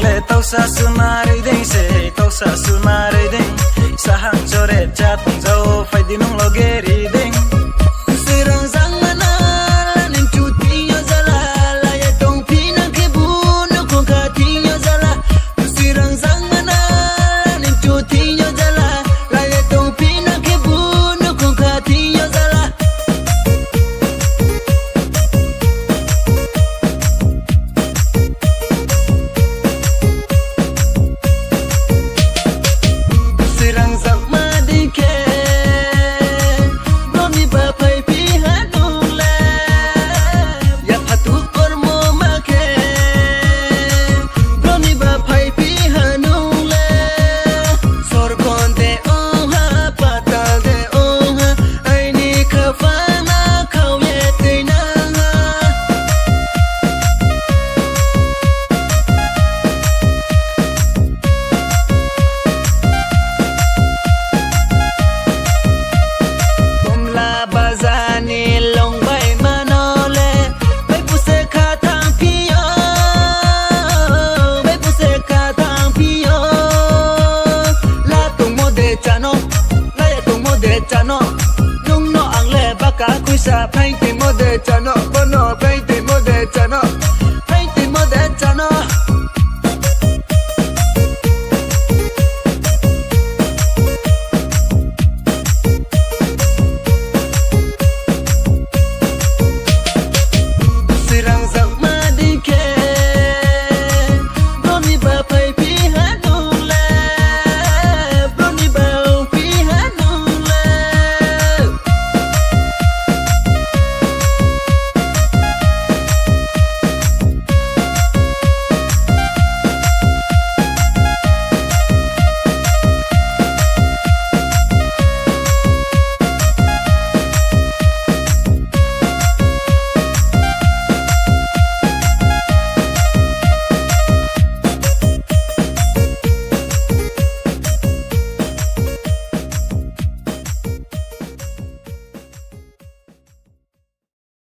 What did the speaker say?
se tau sa sunari ding se tau sa sunari ding sahang chore chat zo fai dinung logeri ding sirang sang mana nim chuti yo zala la ya tong pina ke bu no ko ka ti yo zala sirang sang mana nim chuti yo zala la ya tong pina ke bu no ko ka ti yo zala sa painting mo de chano bono painting mo de chano painting mo de chano